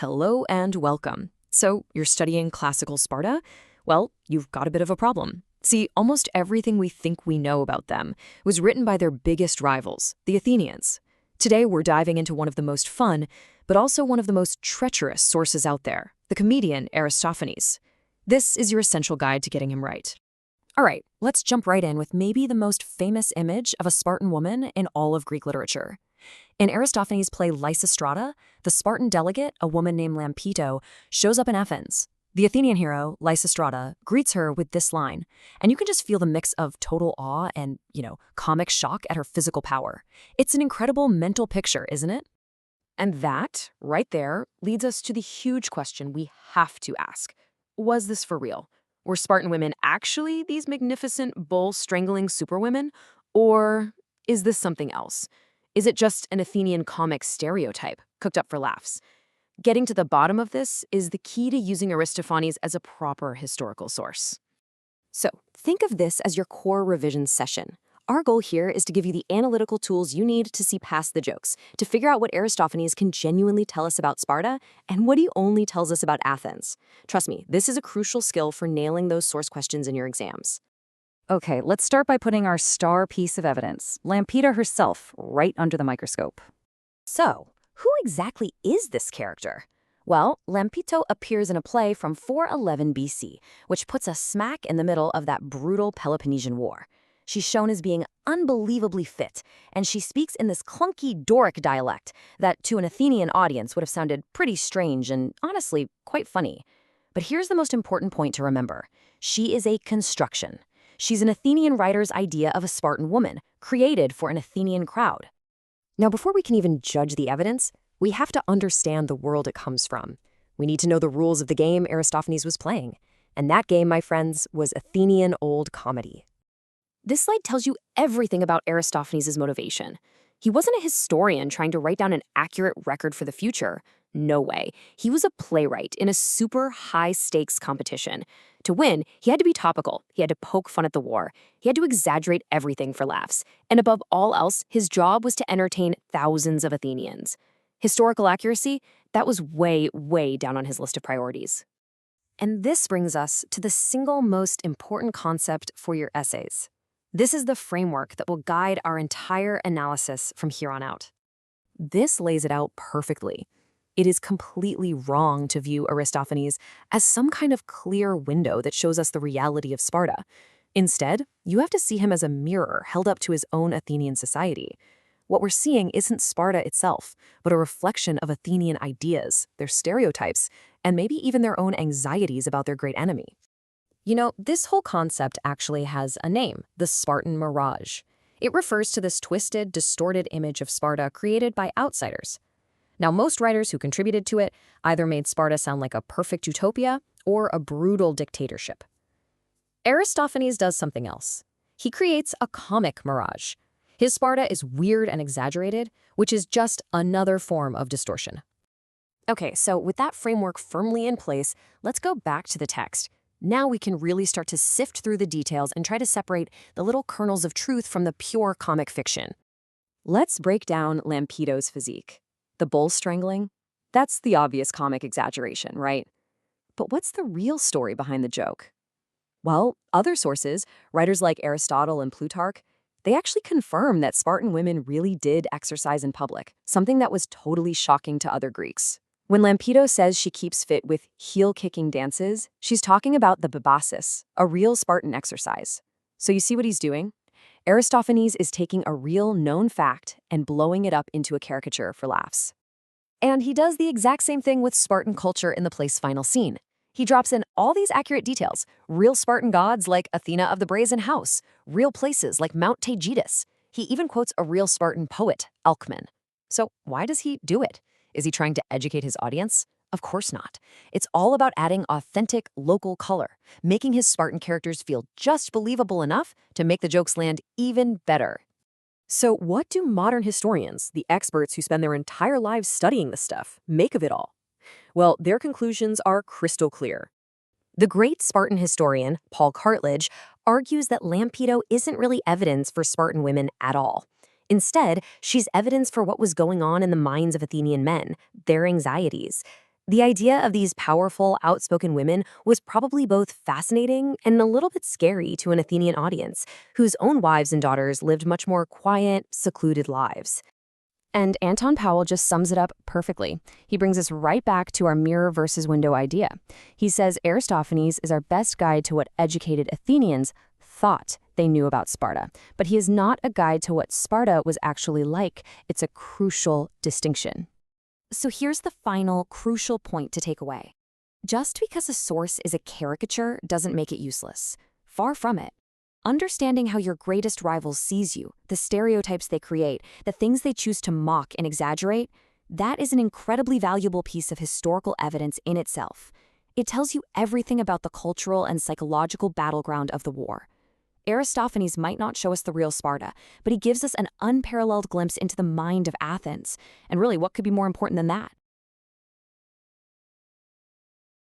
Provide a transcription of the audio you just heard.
Hello and welcome. So, you're studying Classical Sparta? Well, you've got a bit of a problem. See, almost everything we think we know about them was written by their biggest rivals, the Athenians. Today, we're diving into one of the most fun, but also one of the most treacherous sources out there, the comedian Aristophanes. This is your essential guide to getting him right. All right, let's jump right in with maybe the most famous image of a Spartan woman in all of Greek literature. In Aristophanes' play Lysistrata, the Spartan delegate, a woman named Lampeto, shows up in Athens. The Athenian hero, Lysistrata, greets her with this line, and you can just feel the mix of total awe and, comic shock at her physical power. It's an incredible mental picture, isn't it? And that, right there, leads us to the huge question we have to ask. Was this for real? Were Spartan women actually these magnificent, bull-strangling superwomen? Or is this something else? Is it just an Athenian comic stereotype, cooked up for laughs? Getting to the bottom of this is the key to using Aristophanes as a proper historical source. So, think of this as your core revision session. Our goal here is to give you the analytical tools you need to see past the jokes, to figure out what Aristophanes can genuinely tell us about Sparta and what he only tells us about Athens. Trust me, this is a crucial skill for nailing those source questions in your exams. Okay, let's start by putting our star piece of evidence, Lampeto herself, right under the microscope. So, who exactly is this character? Well, Lampeto appears in a play from 411 BC, which puts us smack in the middle of that brutal Peloponnesian War. She's shown as being unbelievably fit, and she speaks in this clunky Doric dialect that to an Athenian audience would have sounded pretty strange and, honestly, quite funny. But here's the most important point to remember. She is a construction. She's an Athenian writer's idea of a Spartan woman, created for an Athenian crowd. Now, before we can even judge the evidence, we have to understand the world it comes from. We need to know the rules of the game Aristophanes was playing. And that game, my friends, was Athenian Old Comedy. This slide tells you everything about Aristophanes' motivation. He wasn't a historian trying to write down an accurate record for the future. No way. He was a playwright in a super high-stakes competition. To win, he had to be topical. He had to poke fun at the war. He had to exaggerate everything for laughs. And above all else, his job was to entertain thousands of Athenians. Historical accuracy, that was way, way down on his list of priorities. And this brings us to the single most important concept for your essays. This is the framework that will guide our entire analysis from here on out. This lays it out perfectly. It is completely wrong to view Aristophanes as some kind of clear window that shows us the reality of Sparta. Instead, you have to see him as a mirror held up to his own Athenian society. What we're seeing isn't Sparta itself, but a reflection of Athenian ideas, their stereotypes, and maybe even their own anxieties about their great enemy. This whole concept actually has a name, the Spartan mirage. It refers to this twisted, distorted image of Sparta created by outsiders. Now, most writers who contributed to it either made Sparta sound like a perfect utopia or a brutal dictatorship. Aristophanes does something else. He creates a comic mirage. His Sparta is weird and exaggerated, which is just another form of distortion. Okay, so with that framework firmly in place, let's go back to the text. Now we can really start to sift through the details and try to separate the little kernels of truth from the pure comic fiction. Let's break down Lampeto's physique. The bull strangling? That's the obvious comic exaggeration, right? But what's the real story behind the joke? Well, other sources, writers like Aristotle and Plutarch, they actually confirm that Spartan women really did exercise in public, something that was totally shocking to other Greeks. When Lampeto says she keeps fit with heel-kicking dances, she's talking about the bibasis, a real Spartan exercise. So you see what he's doing? Aristophanes is taking a real known fact and blowing it up into a caricature for laughs. And he does the exact same thing with Spartan culture in the play's final scene. He drops in all these accurate details, real Spartan gods like Athena of the Brazen House, real places like Mount Taygetus. He even quotes a real Spartan poet, Alcman. So why does he do it? Is he trying to educate his audience? Of course not. It's all about adding authentic, local color, making his Spartan characters feel just believable enough to make the jokes land even better. So what do modern historians, the experts who spend their entire lives studying this stuff, make of it all? Well, their conclusions are crystal clear. The great Spartan historian, Paul Cartledge, argues that Lampeto isn't really evidence for Spartan women at all. Instead, she's evidence for what was going on in the minds of Athenian men, their anxieties. The idea of these powerful, outspoken women was probably both fascinating and a little bit scary to an Athenian audience, whose own wives and daughters lived much more quiet, secluded lives. And Anton Powell just sums it up perfectly. He brings us right back to our mirror versus window idea. He says Aristophanes is our best guide to what educated Athenians thought they knew about Sparta, but he is not a guide to what Sparta was actually like. It's a crucial distinction. So here's the final crucial point to take away. Just because a source is a caricature doesn't make it useless. Far from it. Understanding how your greatest rival sees you, the stereotypes they create, the things they choose to mock and exaggerate, that is an incredibly valuable piece of historical evidence in itself. It tells you everything about the cultural and psychological battleground of the war. Aristophanes might not show us the real Sparta, but he gives us an unparalleled glimpse into the mind of Athens. And really, what could be more important than that?